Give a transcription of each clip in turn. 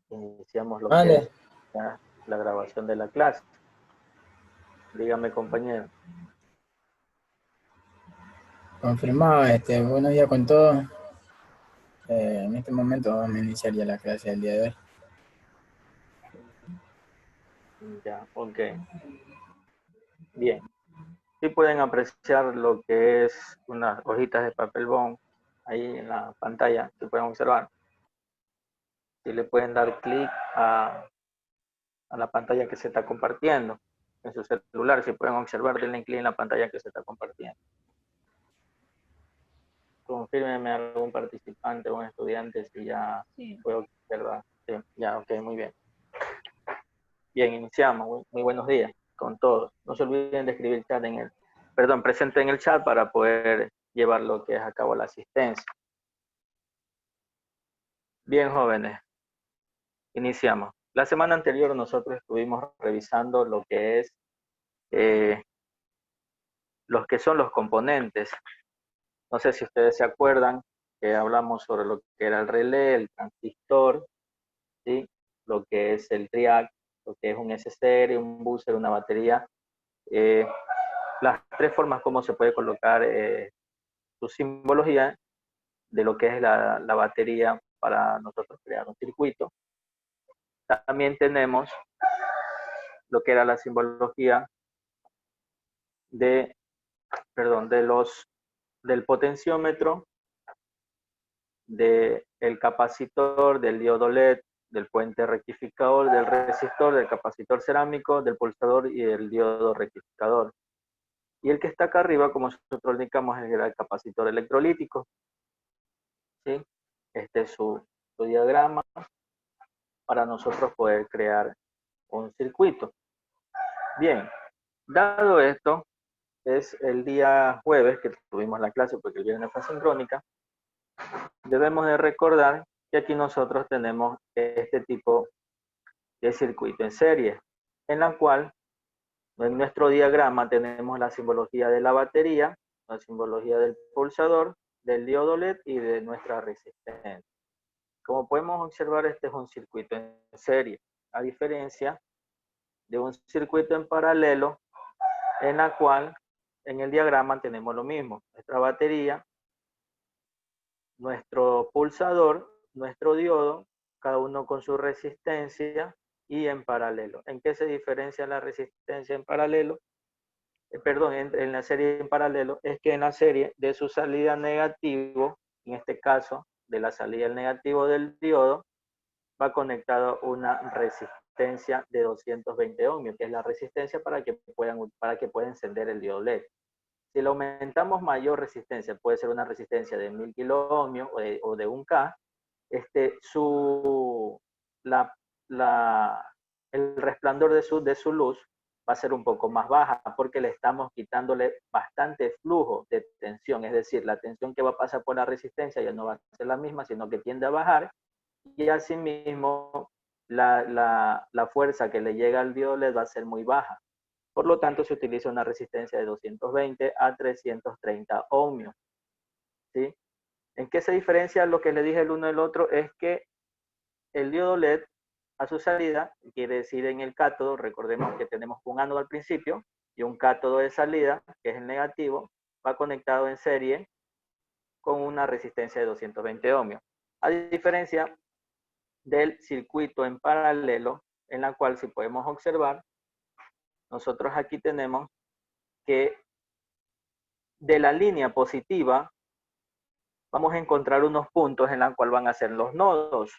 iniciamos lo que Vale, es ya la grabación de la clase. Dígame, compañero. confirmado, buenos días con todos. En este momento vamos a iniciar ya la clase del día de hoy. Ya, ok. Bien. Sí pueden apreciar lo que es unas hojitas de papel bond ahí en la pantalla, que pueden observar. Si le pueden dar clic a la pantalla que se está compartiendo en su celular, si pueden observar, denle clic en la pantalla que se está compartiendo. Confírmeme algún participante o un estudiante si ya puedo observar. Sí, ya, ok, muy bien. Bien, iniciamos. Muy buenos días con todos. No se olviden de escribir chat presente en el chat para poder llevar lo que es a cabo la asistencia. Bien, jóvenes, iniciamos. La semana anterior nosotros estuvimos revisando lo que es los que son los componentes. No sé si ustedes se acuerdan que hablamos sobre lo que era el relé, el transistor, ¿sí? Lo que es el triac, lo que es un SCR, un buzzer, una batería. Las tres formas como se puede colocar su simbología de lo que es la batería para nosotros crear un circuito. También tenemos lo que era la simbología de, perdón, del potenciómetro, del capacitor, del diodo LED, del puente rectificador, del resistor, del capacitor cerámico, del pulsador y del diodo rectificador. Y el que está acá arriba, como nosotros indicamos, es el capacitor electrolítico. ¿Sí? Este es su diagrama para nosotros poder crear un circuito. Bien, dado esto, es el día jueves que tuvimos la clase porque el viernes fue sincrónica, debemos de recordar que aquí nosotros tenemos este tipo de circuito en serie, en la cual en nuestro diagrama tenemos la simbología de la batería, la simbología del pulsador, del diodo LED y de nuestra resistencia. Como podemos observar, este es un circuito en serie, a diferencia de un circuito en paralelo, en la cual en el diagrama tenemos lo mismo, nuestra batería, nuestro pulsador, nuestro diodo, cada uno con su resistencia y en paralelo. ¿En qué se diferencia la resistencia en paralelo? Perdón, en la serie en paralelo, es que en la serie de su salida negativo, en este caso de la salida del negativo del diodo, va conectado una resistencia de 220 ohmios, que es la resistencia para que pueda encender el diodo LED. Si le aumentamos mayor resistencia, puede ser una resistencia de 1000 kilo ohmios o de 1K, la, el resplandor de su luz va a ser un poco más baja porque le estamos quitándole bastante flujo de tensión, es decir, la tensión que va a pasar por la resistencia ya no va a ser la misma, sino que tiende a bajar y asimismo la fuerza que le llega al diodo LED va a ser muy baja. Por lo tanto, se utiliza una resistencia de 220 a 330 ohmios. ¿Sí? ¿En qué se diferencia lo que le dije el uno del otro? Es que el diodo LED a su salida, quiere decir en el cátodo, recordemos que tenemos un ánodo al principio y un cátodo de salida, que es el negativo, va conectado en serie con una resistencia de 220 ohmios. A diferencia del circuito en paralelo, en la cual si podemos observar, nosotros aquí tenemos que de la línea positiva vamos a encontrar unos puntos en la cual van a ser los nodos.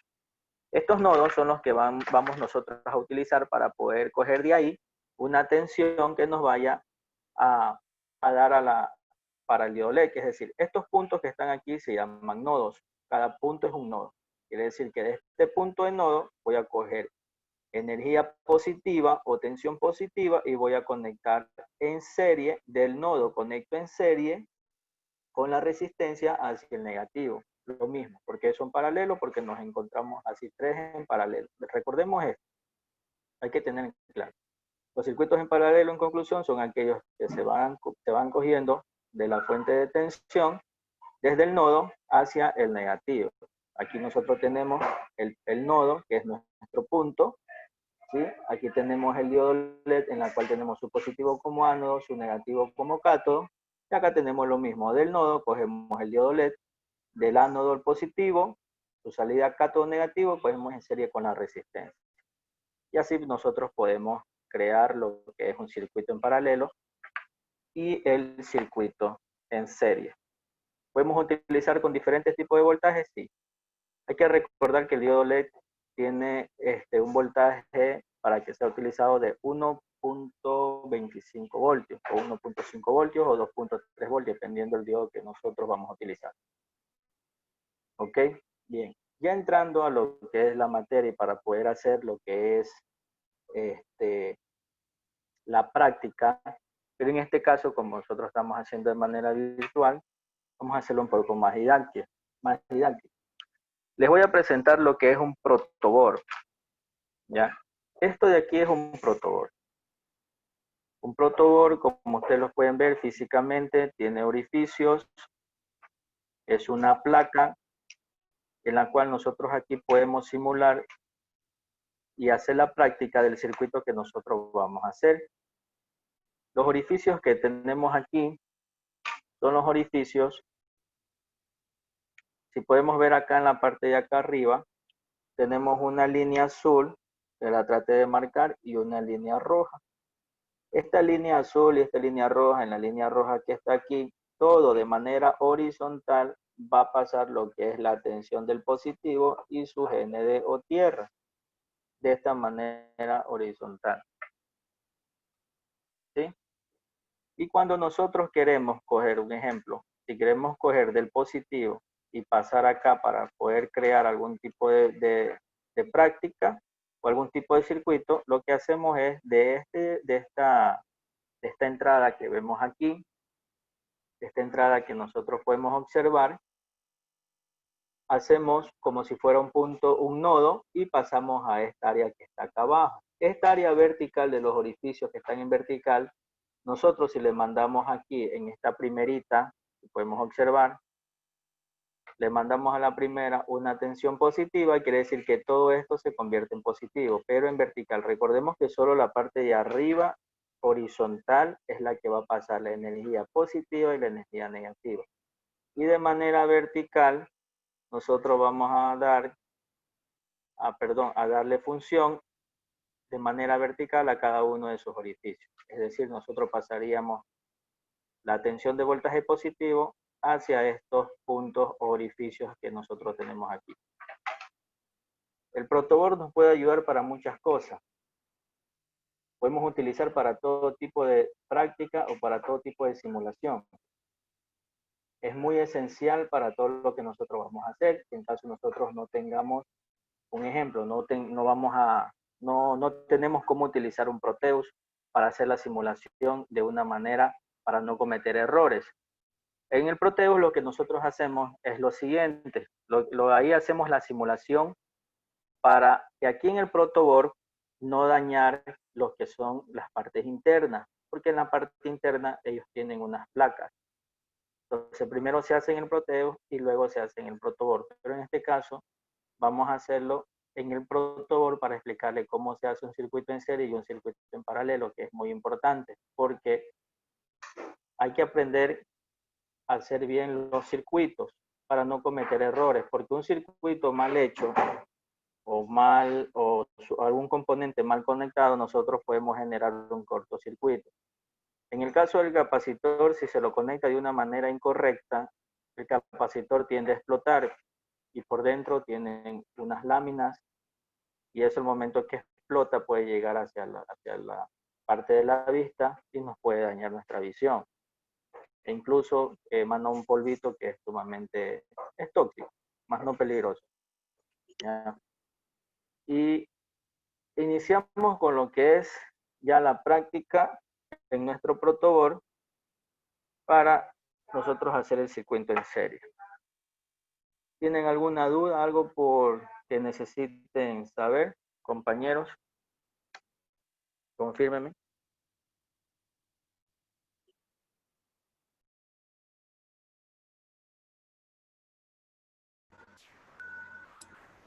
Estos nodos son los que vamos nosotros a utilizar para poder coger de ahí una tensión que nos vaya a dar para el diodo LED. Es decir, estos puntos que están aquí se llaman nodos. Cada punto es un nodo. Quiere decir que de este punto de nodo voy a coger energía positiva o tensión positiva y voy a conectar en serie del nodo. Conecto en serie con la resistencia hacia el negativo. Lo mismo, porque son paralelos, porque nos encontramos así tres en paralelo. Recordemos esto, hay que tener claro. Los circuitos en paralelo, en conclusión, son aquellos que se van cogiendo de la fuente de tensión desde el nodo hacia el negativo. Aquí nosotros tenemos el nodo, que es nuestro punto, ¿sí? Aquí tenemos el diodo LED, en la cual tenemos su positivo como ánodo, su negativo como cátodo. Y acá tenemos lo mismo. Del nodo cogemos el diodo LED, del ánodo al positivo, su salida cátodo negativo, cogemos en serie con la resistencia. Y así nosotros podemos crear lo que es un circuito en paralelo y el circuito en serie. ¿Podemos utilizar con diferentes tipos de voltajes? Sí. Hay que recordar que el diodo LED tiene un voltaje para que sea utilizado de 1.25 voltios o 1.5 voltios o 2.3 voltios, dependiendo del diodo que nosotros vamos a utilizar. ¿Ok? Bien. Ya entrando a lo que es la materia y para poder hacer lo que es la práctica, pero en este caso, como nosotros estamos haciendo de manera virtual, vamos a hacerlo un poco más didáctico. Les voy a presentar lo que es un protoboard. ¿Ya? Esto de aquí es un protoboard. Un protoboard, como ustedes lo pueden ver físicamente, tiene orificios, es una placa en la cual nosotros aquí podemos simular y hacer la práctica del circuito que nosotros vamos a hacer. Los orificios que tenemos aquí son los orificios, si podemos ver acá en la parte de acá arriba, tenemos una línea azul, que la traté de marcar, y una línea roja. Esta línea azul y esta línea roja, en la línea roja que está aquí, todo de manera horizontal va a pasar lo que es la tensión del positivo y su GND o tierra, de esta manera horizontal. ¿Sí? Y cuando nosotros queremos coger un ejemplo, si queremos coger del positivo y pasar acá para poder crear algún tipo de práctica o algún tipo de circuito, lo que hacemos es de esta entrada que vemos aquí, esta entrada que nosotros podemos observar, hacemos como si fuera un punto, un nodo, y pasamos a esta área que está acá abajo. Esta área vertical de los orificios que están en vertical, nosotros si le mandamos aquí en esta primerita, podemos observar, le mandamos a la primera una tensión positiva, quiere decir que todo esto se convierte en positivo, pero en vertical. Recordemos que solo la parte de arriba, horizontal, es la que va a pasar la energía positiva y la energía negativa. Y de manera vertical, nosotros vamos a darle función de manera vertical a cada uno de esos orificios. Es decir, nosotros pasaríamos la tensión de voltaje positivo hacia estos puntos o orificios que nosotros tenemos aquí. El protoboard nos puede ayudar para muchas cosas. Podemos utilizar para todo tipo de práctica o para todo tipo de simulación. Es muy esencial para todo lo que nosotros vamos a hacer. En caso nosotros no tengamos un ejemplo, no tenemos cómo utilizar un Proteus para hacer la simulación de una manera para no cometer errores. En el Proteus lo que nosotros hacemos es lo siguiente, ahí hacemos la simulación para que aquí en el protoboard no dañar lo que son las partes internas, porque en la parte interna ellos tienen unas placas. Entonces primero se hace en el Proteus y luego se hace en el protoboard, pero en este caso vamos a hacerlo en el protoboard para explicarle cómo se hace un circuito en serie y un circuito en paralelo, que es muy importante, porque hay que aprender a hacer bien los circuitos para no cometer errores, porque un circuito mal hecho o algún componente mal conectado, nosotros podemos generar un cortocircuito. En el caso del capacitor, si se lo conecta de una manera incorrecta, el capacitor tiende a explotar y por dentro tienen unas láminas y eso el momento que explota puede llegar hacia la parte de la vista y nos puede dañar nuestra visión. E incluso emana un polvito que es sumamente tóxico, más no peligroso. ¿Ya? Y iniciamos con lo que es ya la práctica en nuestro protoboard para nosotros hacer el circuito en serie. ¿Tienen alguna duda, algo por que necesiten saber, compañeros? Confírmenme.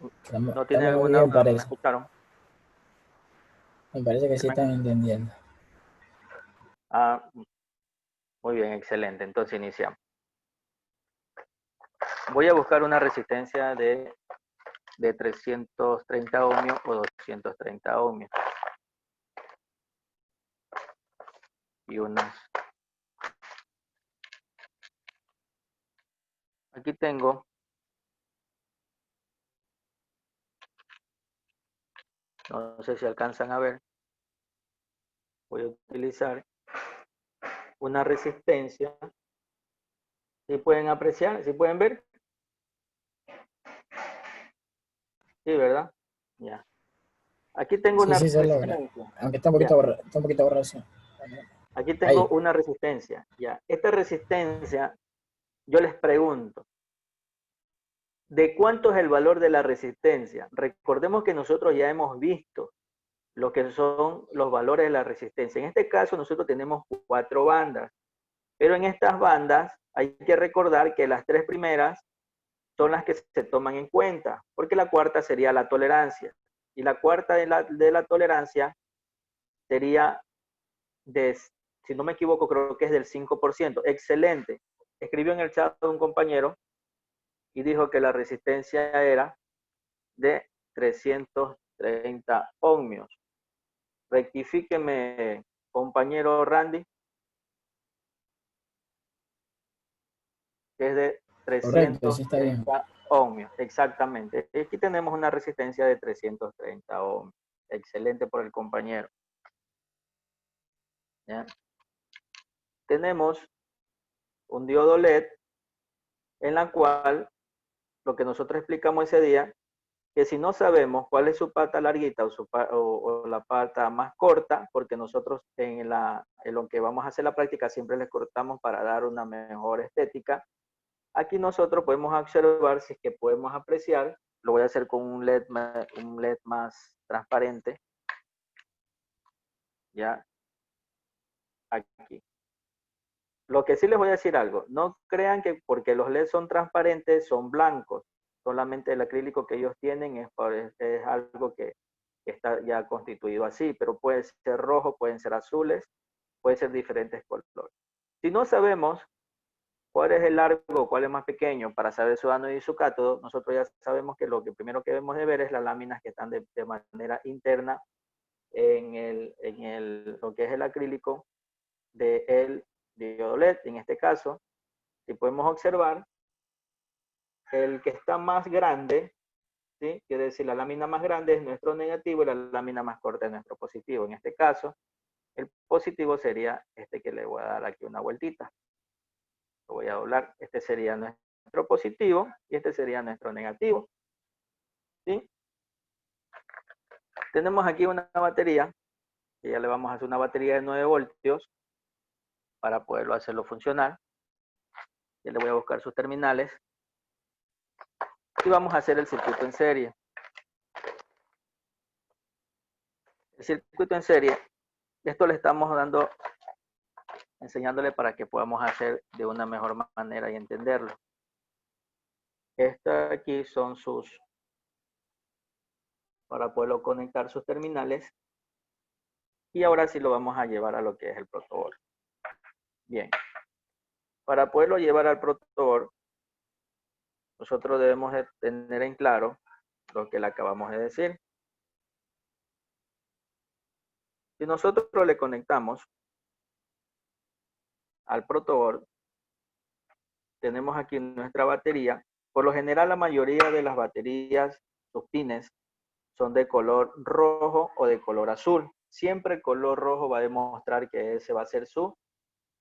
¿No tiene Estamos muy alguna? bien, ¿Me parece. escucharon? Me parece que sí Dime. están entendiendo. Ah, muy bien, excelente. Entonces iniciamos. Voy a buscar una resistencia de 330 ohmios o 230 ohmios. Y unas. Aquí tengo, no sé si alcanzan a ver, voy a utilizar una resistencia. ¿Sí pueden apreciar? ¿Sí pueden ver? Sí, ¿verdad? Ya. Aquí tengo Sí, una sí se logra. resistencia. Aunque está un Ya. poquito está un poquito borroso. Aquí Ahí. tengo una resistencia. Ya. Esta resistencia, yo les pregunto, ¿de cuánto es el valor de la resistencia? Recordemos que nosotros ya hemos visto lo que son los valores de la resistencia. En este caso, nosotros tenemos 4 bandas, pero en estas bandas hay que recordar que las 3 primeras son las que se toman en cuenta, porque la cuarta sería la tolerancia. Y la cuarta de la tolerancia sería de, si no me equivoco, creo que es del 5%. Excelente. Escribió en el chat un compañero y dijo que la resistencia era de 330 ohmios. Rectifíqueme, compañero Randy, que es de Correcto, sí está bien. 330 ohmios. Exactamente. Aquí tenemos una resistencia de 330 ohmios. Excelente por el compañero. ¿Ya? Tenemos un diodo LED en la cual lo que nosotros explicamos ese día, que si no sabemos cuál es su pata larguita o la pata más corta, porque nosotros en lo que vamos a hacer la práctica siempre les cortamos para dar una mejor estética, aquí nosotros podemos observar si es que podemos apreciar, lo voy a hacer con un LED más transparente, ya, aquí. Lo que sí les voy a decir algo, no crean que porque los LEDs son transparentes son blancos, solamente el acrílico que ellos tienen es algo que está ya constituido así, pero puede ser rojo, pueden ser azules, pueden ser diferentes colores. Si no sabemos cuál es el largo, cuál es más pequeño para saber su ánodo y su cátodo, nosotros ya sabemos que lo que primero que debemos de ver es las láminas que están de manera interna lo que es el acrílico del diodo LED. En este caso, si podemos observar, el que está más grande, ¿sí? Quiere decir la lámina más grande es nuestro negativo y la lámina más corta es nuestro positivo. En este caso, el positivo sería este que le voy a dar aquí una vueltita. Lo voy a doblar. Este sería nuestro positivo y este sería nuestro negativo. ¿Sí? Tenemos aquí una batería, que ya le vamos a hacer una batería de 9 voltios para poderlo hacerlo funcionar. Ya le voy a buscar sus terminales. Y vamos a hacer el circuito en serie. El circuito en serie, esto le estamos enseñándole para que podamos hacer de una mejor manera y entenderlo. Estas aquí son para poderlo conectar sus terminales. Y ahora sí lo vamos a llevar a lo que es el protoboard. Bien. Para poderlo llevar al protoboard, nosotros debemos de tener en claro lo que le acabamos de decir. Si nosotros le conectamos al protoboard, tenemos aquí nuestra batería. Por lo general, la mayoría de las baterías, sus pines, son de color rojo o de color azul. Siempre el color rojo va a demostrar que ese va a ser su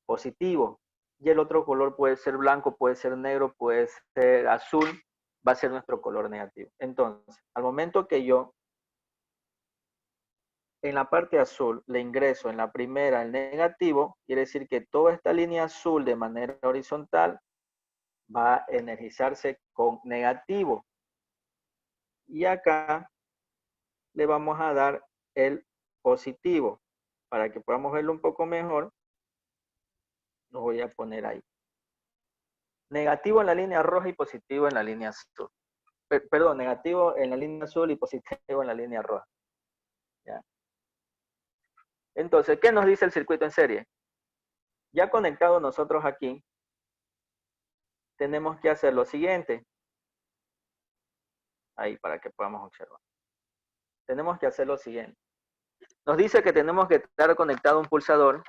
positivo. Y el otro color puede ser blanco, puede ser negro, puede ser azul, va a ser nuestro color negativo. Entonces, al momento que yo en la parte azul le ingreso en la primera el negativo, quiere decir que toda esta línea azul de manera horizontal va a energizarse con negativo. Y acá le vamos a dar el positivo. Para que podamos verlo un poco mejor, lo voy a poner ahí. Negativo en la línea roja y positivo en la línea azul. perdón, negativo en la línea azul y positivo en la línea roja. ¿Ya? Entonces, ¿qué nos dice el circuito en serie? Ya conectado nosotros aquí, tenemos que hacer lo siguiente. Ahí, para que podamos observar. Tenemos que hacer lo siguiente. Nos dice que tenemos que estar conectado a un pulsador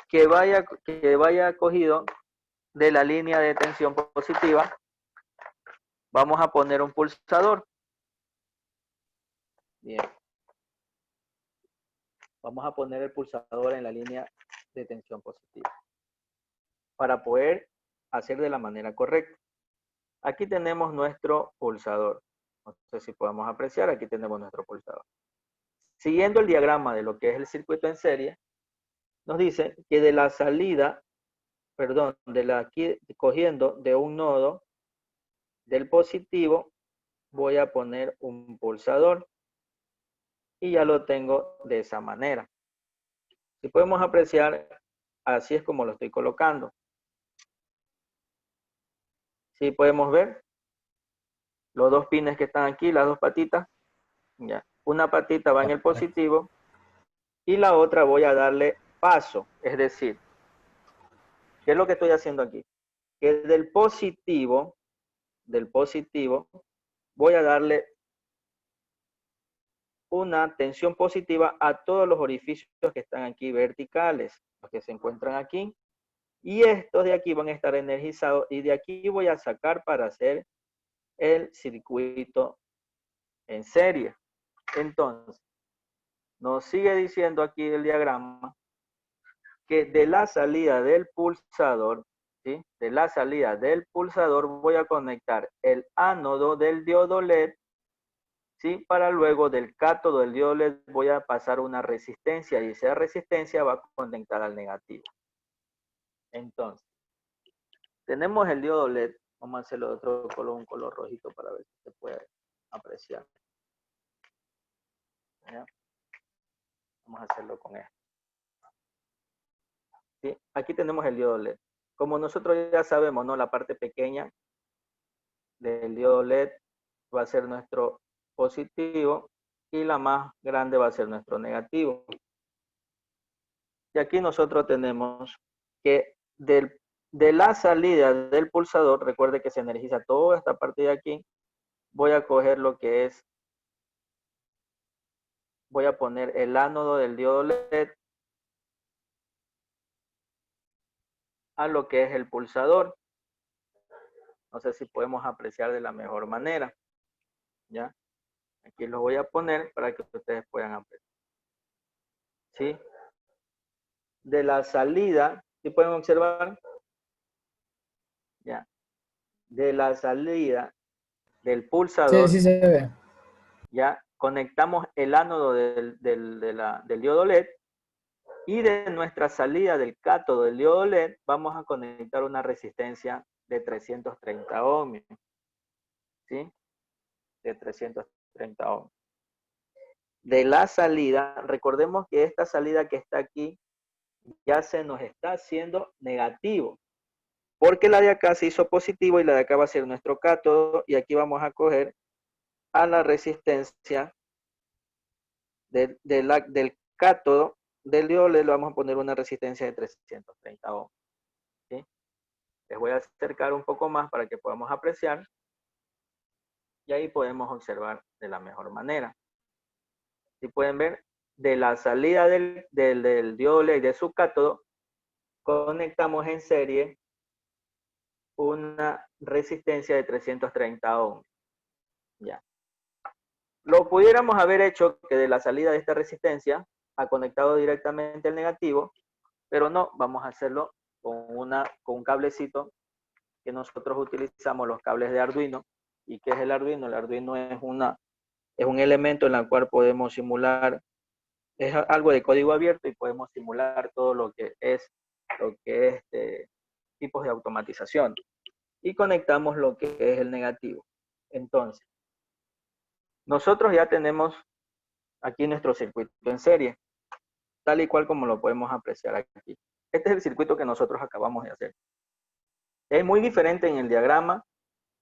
que vaya cogido de la línea de tensión positiva. Vamos a poner un pulsador. Bien. Vamos a poner el pulsador en la línea de tensión positiva para poder hacer de la manera correcta. Aquí tenemos nuestro pulsador. No sé si podemos apreciar, aquí tenemos nuestro pulsador. Siguiendo el diagrama de lo que es el circuito en serie, nos dice que de la salida, perdón, aquí cogiendo de un nodo del positivo, voy a poner un pulsador y ya lo tengo de esa manera. Si podemos apreciar, así es como lo estoy colocando. ¿Sí podemos ver? Los dos pines que están aquí, las dos patitas. Ya. Una patita va en el positivo y la otra voy a darle paso. Es decir, ¿qué es lo que estoy haciendo aquí? Que del positivo, voy a darle una tensión positiva a todos los orificios que están aquí verticales, los que se encuentran aquí. Y estos de aquí van a estar energizados y de aquí voy a sacar para hacer el circuito en serie. Entonces, nos sigue diciendo aquí el diagrama que de la salida del pulsador, ¿sí? De la salida del pulsador voy a conectar el ánodo del diodo LED, ¿sí? Para luego del cátodo del diodo LED voy a pasar una resistencia y esa resistencia va a conectar al negativo. Entonces, tenemos el diodo LED, vamos a hacerlo de otro color, un color rojito para ver si se puede apreciar. ¿Ya? Vamos a hacerlo con esto. ¿Sí? Aquí tenemos el diodo LED. Como nosotros ya sabemos, ¿no? La parte pequeña del diodo LED va a ser nuestro positivo y la más grande va a ser nuestro negativo. Y aquí nosotros tenemos que de la salida del pulsador, recuerde que se energiza toda esta parte de aquí, voy a coger lo que es, voy a poner el ánodo del diodo LED a lo que es el pulsador. No sé si podemos apreciar de la mejor manera. ¿Ya? Aquí lo voy a poner para que ustedes puedan apreciar. ¿Sí? De la salida, ¿sí pueden observar? ¿Ya? De la salida del pulsador, Sí, se ve. ya conectamos el ánodo del diodo LED y de nuestra salida del cátodo del diodo LED vamos a conectar una resistencia de 330 ohmios. ¿Sí? De 330 ohmios. De la salida, recordemos que esta salida que está aquí ya se nos está haciendo negativo, porque la de acá se hizo positivo y la de acá va a ser nuestro cátodo y aquí vamos a coger a la resistencia del cátodo del diodo LED, le vamos a poner una resistencia de 330 ohms. ¿Sí? Les voy a acercar un poco más para que podamos apreciar y ahí podemos observar de la mejor manera. Si pueden ver, de la salida del diodo LED y de su cátodo, conectamos en serie una resistencia de 330 ohms. Ya. Lo pudiéramos haber hecho que de la salida de esta resistencia ha conectado directamente el negativo, pero no, vamos a hacerlo con un cablecito que nosotros utilizamos, los cables de Arduino. ¿Y qué es el Arduino? El Arduino es un elemento en el cual podemos simular, es algo de código abierto y podemos simular todo lo que es tipos de automatización. Y conectamos lo que es el negativo. Entonces, nosotros ya tenemos aquí nuestro circuito en serie, tal y cual como lo podemos apreciar aquí. Este es el circuito que nosotros acabamos de hacer. Es muy diferente en el diagrama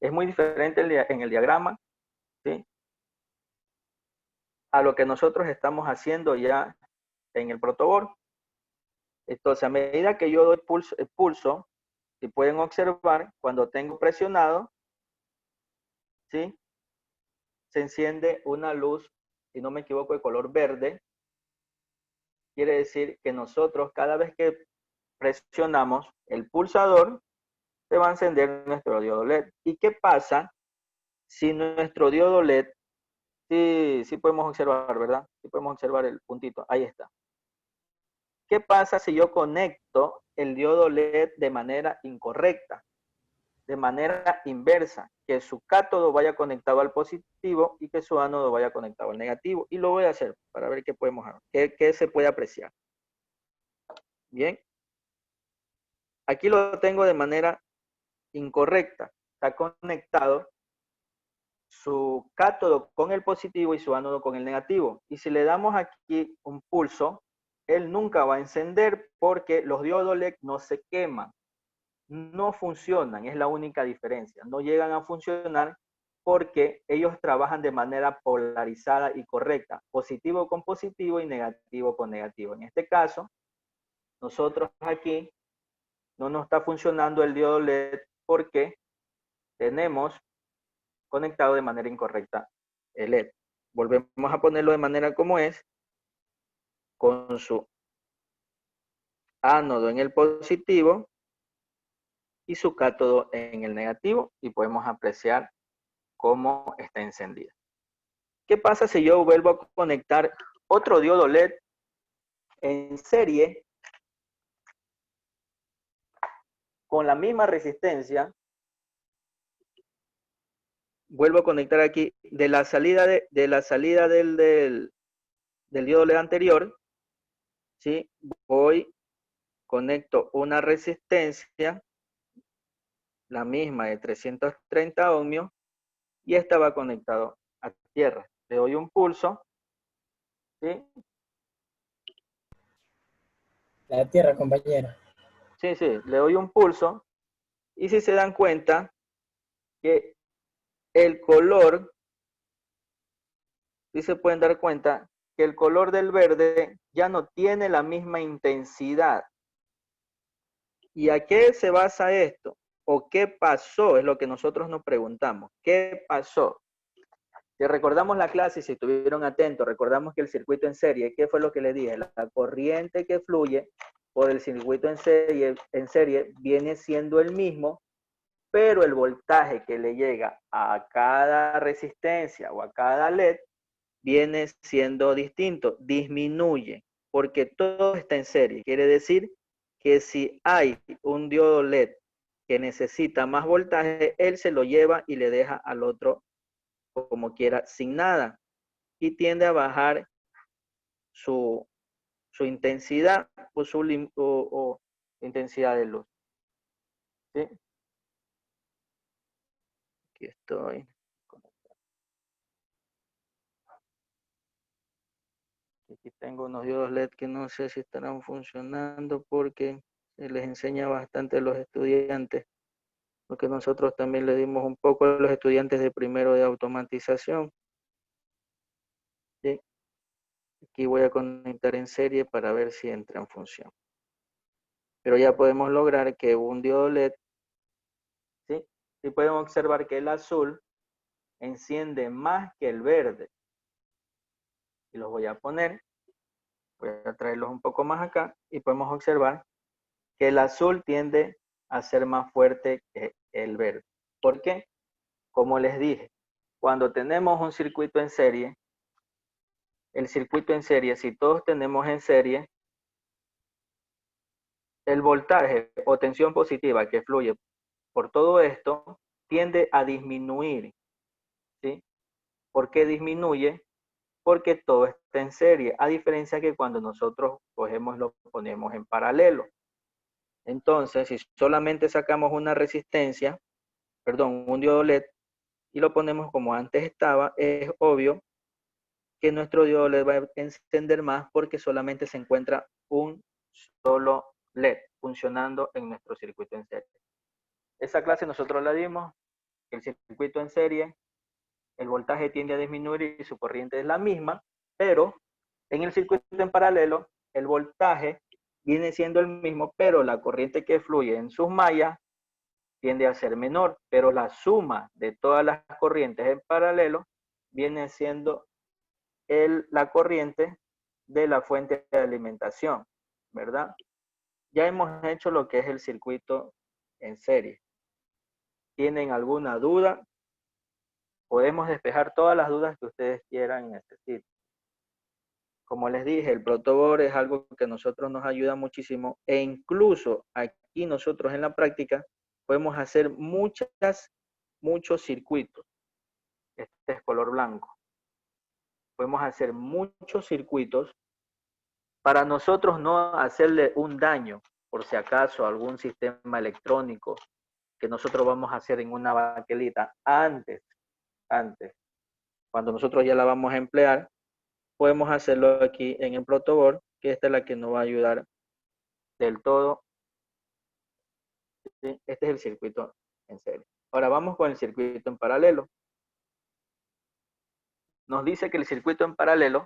Es muy diferente en el diagrama, ¿sí?, a lo que nosotros estamos haciendo ya en el protoboard. Entonces, a medida que yo doy pulso, si pueden observar, cuando tengo presionado, ¿sí?, se enciende una luz, si no me equivoco, de color verde. Quiere decir que nosotros, cada vez que presionamos el pulsador, se va a encender nuestro diodo LED. ¿Y qué pasa si nuestro diodo LED, sí podemos observar, ¿verdad? Sí podemos observar el puntito, ahí está. ¿Qué pasa si yo conecto el diodo LED de manera incorrecta, de manera inversa? Que su cátodo vaya conectado al positivo y que su ánodo vaya conectado al negativo. Y lo voy a hacer para ver qué se puede apreciar. Bien. Aquí lo tengo de manera incorrecta. Está conectado su cátodo con el positivo y su ánodo con el negativo. Y si le damos aquí un pulso, él nunca va a encender porque los diodos LED no se queman, no funcionan, es la única diferencia. No llegan a funcionar porque ellos trabajan de manera polarizada y correcta, positivo con positivo y negativo con negativo. En este caso, nosotros aquí no nos está funcionando el diodo LED porque tenemos conectado de manera incorrecta el LED. Volvemos a ponerlo de manera como es, con su ánodo en el positivo y su cátodo en el negativo, y podemos apreciar cómo está encendida. ¿Qué pasa si yo vuelvo a conectar otro diodo LED en serie con la misma resistencia? Vuelvo a conectar aquí de la salida del diodo LED anterior, ¿sí? Conecto una resistencia, la misma de 330 ohmios, y esta va conectado a tierra. Le doy un pulso, ¿sí? La tierra, compañero. Sí, le doy un pulso, y si se dan cuenta que el color, si se pueden dar cuenta que el color del verde ya no tiene la misma intensidad. ¿Y a qué se basa esto? ¿O qué pasó? Es lo que nosotros nos preguntamos. ¿Qué pasó? Si recordamos la clase y si estuvieron atentos, recordamos que el circuito en serie, ¿qué fue lo que le dije? La corriente que fluye por el circuito en serie viene siendo el mismo, pero el voltaje que le llega a cada resistencia o a cada LED viene siendo distinto, disminuye, porque todo está en serie. Quiere decir que si hay un diodo LED que necesita más voltaje, él se lo lleva y le deja al otro como quiera, sin nada, y tiende a bajar su intensidad o su intensidad de luz. ¿Sí? Aquí estoy. Aquí tengo unos diodos LED que no sé si estarán funcionando porque se les enseña bastante a los estudiantes, porque nosotros también le dimos un poco a los estudiantes de primero de automatización. ¿Sí? Aquí voy a conectar en serie para ver si entra en función. Pero ya podemos lograr que un diodo LED, ¿sí? Y pueden observar que el azul enciende más que el verde. Y los voy a poner, voy a traerlos un poco más acá y podemos observar que el azul tiende a ser más fuerte que el verde. ¿Por qué? Como les dije, cuando tenemos un circuito en serie, el circuito en serie, si todos tenemos en serie, el voltaje o tensión positiva que fluye por todo esto tiende a disminuir. ¿Sí? ¿Por qué disminuye? Porque todo está en serie, a diferencia que cuando nosotros cogemos lo ponemos en paralelo. Entonces, si solamente sacamos una resistencia, perdón, un diodo LED, y lo ponemos como antes estaba, es obvio que nuestro diodo LED va a encender más porque solamente se encuentra un solo LED funcionando en nuestro circuito en serie. Esa clase nosotros la dimos El circuito en serie, el voltaje tiende a disminuir y su corriente es la misma, pero en el circuito en paralelo, el voltaje viene siendo el mismo, pero la corriente que fluye en sus mallas tiende a ser menor, pero la suma de todas las corrientes en paralelo viene siendo la corriente de la fuente de alimentación, ¿verdad? Ya hemos hecho lo que es el circuito en serie. ¿Tienen alguna duda? Podemos despejar todas las dudas que ustedes quieran y necesiten. Como les dije, el protoboard es algo que a nosotros nos ayuda muchísimo e incluso aquí nosotros en la práctica podemos hacer muchos circuitos. Este es color blanco. Podemos hacer muchos circuitos para nosotros no hacerle un daño, por si acaso, a algún sistema electrónico que nosotros vamos a hacer en una baquelita antes, cuando nosotros ya la vamos a emplear, podemos hacerlo aquí en el protoboard, que esta es la que nos va a ayudar del todo. ¿Sí? Este es el circuito en serie. Ahora vamos con el circuito en paralelo. Nos dice que el circuito en paralelo,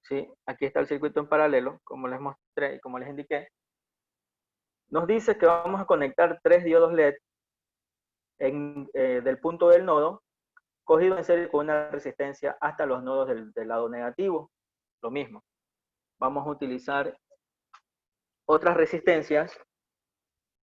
¿sí? Aquí está el circuito en paralelo, como les mostré y como les indiqué. Nos dice que vamos a conectar 3 diodos LED del punto del nodo, cogido en serie con una resistencia hasta los nodos del lado negativo. Lo mismo. Vamos a utilizar otras resistencias